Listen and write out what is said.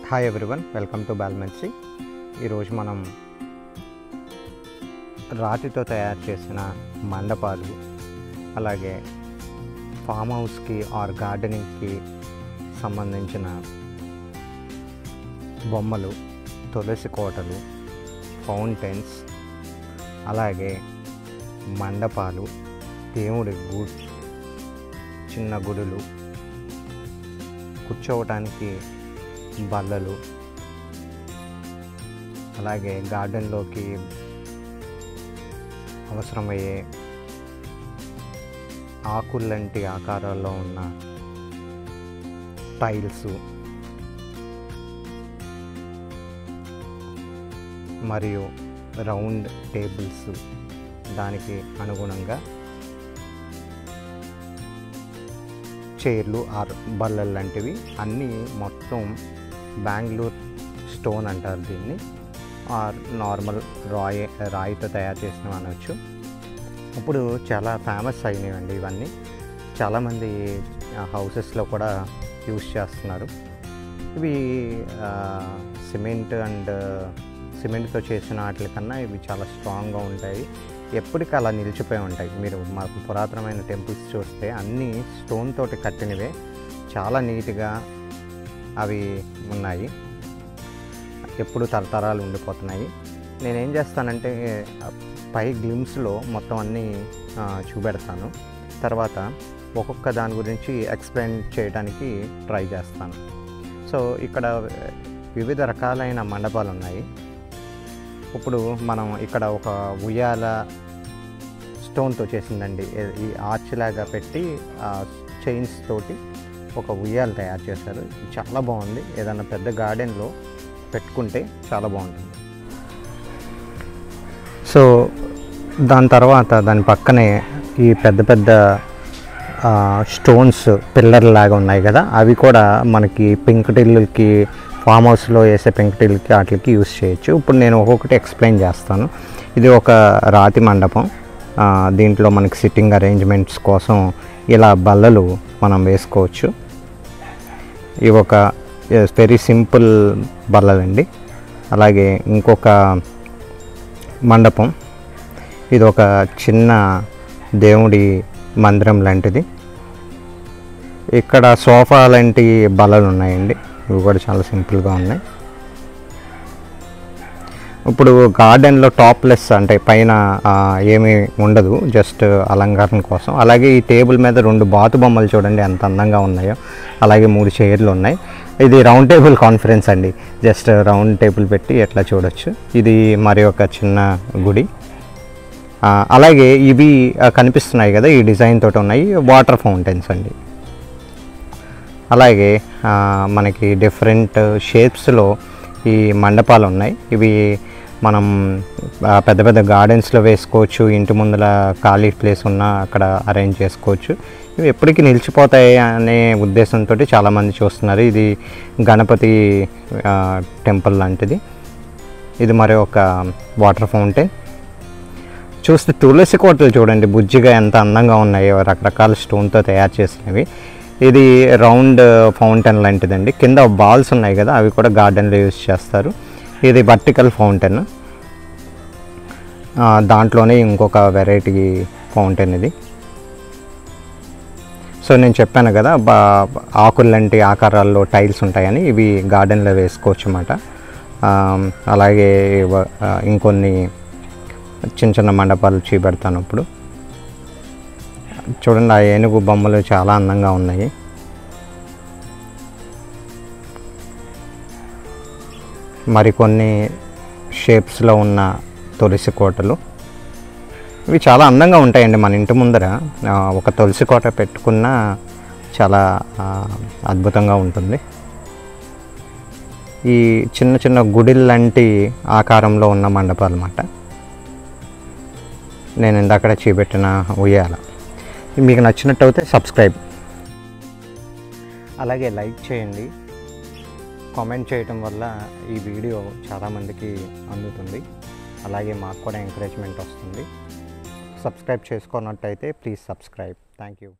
Hi everyone, welcome to బాల్మెన్సీ. ఈరోజు మనం రాతితో తయారు చేసిన మండపాలు, అలాగే ఫామ్ హౌస్కి ఆర్ గార్డెనింగ్కి సంబంధించిన బొమ్మలు, తులసి కోటలు, ఫౌంటైన్స్, అలాగే మండపాలు, దేవుడి చిన్న గుడులు, కూర్చోవటానికి బల్లలు, అలాగే గార్డెన్లోకి అవసరమయ్యే ఆకుల్లాంటి ఆకారాల్లో ఉన్న టైల్స్, మరియు రౌండ్ టేబుల్స్, దానికి అనుగుణంగా చైర్లు ఆర్ బల్లలు లాంటివి అన్నీ మొత్తం బెంగళూరు స్టోన్ అంటారు దీన్ని, ఆర్ నార్మల్ రాయితో తయారు చేసినవి అనవచ్చు. ఇప్పుడు చాలా ఫేమస్ అయినవండి ఇవన్నీ. చాలామంది హౌసెస్లో కూడా యూస్ చేస్తున్నారు. ఇవి సిమెంట్తో చేసిన వాటి కన్నా ఇవి చాలా స్ట్రాంగ్గా ఉంటాయి. ఎప్పటికీ అలా నిలిచిపోయి ఉంటాయి. మీరు మాకు పురాతనమైన టెంపుల్స్ చూస్తే అన్నీ స్టోన్ తోటి కట్టినవే, చాలా నీట్గా అవి ఉన్నాయి, ఎప్పుడు తరతరాలు ఉండిపోతున్నాయి. నేనేం చేస్తానంటే పై గ్లిమ్స్లో మొత్తం అన్నీ చూపెడతాను, తర్వాత ఒక్కొక్క దాని గురించి ఎక్స్ప్లెయిన్ చేయడానికి ట్రై చేస్తాను. సో ఇక్కడ వివిధ రకాలైన మండపాలు ఉన్నాయి. ఇప్పుడు మనం ఇక్కడ ఒక ఉయ్యాల స్టోన్తో చేసిందండి, ఈ ఆర్చ్ లాగా పెట్టి చైన్స్ తోటి ఒక ఉయ్యాల తయారు చేశారు. చాలా బాగుంది. ఏదైనా పెద్ద గార్డెన్లో పెట్టుకుంటే చాలా బాగుంటుంది. సో దాని తర్వాత దాని పక్కనే ఈ పెద్ద పెద్ద స్టోన్స్ పిల్లర్ లాగా ఉన్నాయి కదా, అవి కూడా మనకి పెంకుటిల్లుకి, ఫామ్ హౌస్లో వేసే పెంకుటిల్లుకి వాటికి యూస్ చేయొచ్చు. ఇప్పుడు నేను ఒక్కొక్కటి ఎక్స్ప్లెయిన్ చేస్తాను. ఇది ఒక రాతి మండపం. దీంట్లో మనకి సిట్టింగ్ అరేంజ్మెంట్స్ కోసం ఇలా బల్లలు మనం వేసుకోవచ్చు. ఇవి ఒక వెరీ సింపుల్ బల్లలండి. అలాగే ఇంకొక మండపం, ఇది ఒక చిన్న దేవుడి మందిరం లాంటిది. ఇక్కడ సోఫా లాంటి బల్లలు ఉన్నాయండి, ఇవి కూడా చాలా సింపుల్గా ఉన్నాయి. ఇప్పుడు గార్డెన్లో టాప్లెస్ అంటే పైన ఏమీ ఉండదు, జస్ట్ అలంకరణ కోసం. అలాగే ఈ టేబుల్ మీద 2 బాతు బొమ్మలు చూడండి ఎంత అందంగా ఉన్నాయో. అలాగే 3 చైర్లు ఉన్నాయి. ఇది రౌండ్ టేబుల్ కాన్ఫరెన్స్ అండి, జస్ట్ రౌండ్ టేబుల్ పెట్టి ఎట్లా చూడొచ్చు. ఇది మరి ఒక చిన్న గుడి. అలాగే ఇవి కనిపిస్తున్నాయి కదా, ఈ డిజైన్ తోటి ఉన్నాయి, వాటర్ ఫౌంటైన్స్ అండి. అలాగే మనకి డిఫరెంట్ షేప్స్లో ఈ మండపాలు ఉన్నాయి. ఇవి మనం పెద్ద పెద్ద గార్డెన్స్లో వేసుకోవచ్చు, ఇంటి ముందర ఖాళీ ప్లేస్ ఉన్నా అక్కడ అరేంజ్ చేసుకోవచ్చు. ఇవి ఎప్పటికీ నిలిచిపోతాయి అనే ఉద్దేశంతో చాలామంది చూస్తున్నారు. ఇది గణపతి టెంపుల్ లాంటిది. ఇది మరి ఒక వాటర్ ఫౌంటైన్. చూస్తే తులసి కోటలు చూడండి, బుజ్జిగా ఎంత అందంగా ఉన్నాయో, రకరకాల స్టోన్తో తయారు చేసినవి. ఇది రౌండ్ ఫౌంటైన్ లాంటిదండి. కింద బాల్స్ ఉన్నాయి కదా, అవి కూడా గార్డెన్లో యూజ్ చేస్తారు. ఇది వర్టికల్ ఫౌంటైన్, దాంట్లోనే ఇంకొక వెరైటీ ఫౌంటైన్ ఇది. సో నేను చెప్పాను కదా, ఆకుల్లాంటి ఆకారాల్లో టైల్స్ ఉంటాయని, ఇవి గార్డెన్లో వేసుకోవచ్చు అన్నమాట. అలాగే ఇంకొన్ని చిన్న చిన్న మండపాలు చూపెడతాను ఇప్పుడు. చూడండి, ఆ ఏనుగు బొమ్మలు చాలా అందంగా ఉన్నాయి. మరికొన్ని షేప్స్లో ఉన్న తులసి కోటలు, ఇవి చాలా అందంగా ఉంటాయండి. మన ఇంటి ముందర ఒక తులసి కోట పెట్టుకున్న చాలా అద్భుతంగా ఉంటుంది. ఈ చిన్న చిన్న గుడిల్లాంటి ఆకారంలో ఉన్న మండపాలు అన్నమాట. నేను ఇందాక చూపెట్టిన ఉయ్యాల. మీకు నచ్చినట్టయితే సబ్స్క్రైబ్, అలాగే లైక్ చేయండి. కామెంట్ చేయటం వల్ల ఈ వీడియో చాలామందికి అందుతుంది, అలాగే మాకు కూడా ఎంకరేజ్మెంట్ వస్తుంది. సబ్స్క్రైబ్ చేసుకున్నట్టయితే ప్లీజ్ సబ్స్క్రైబ్. Thank you.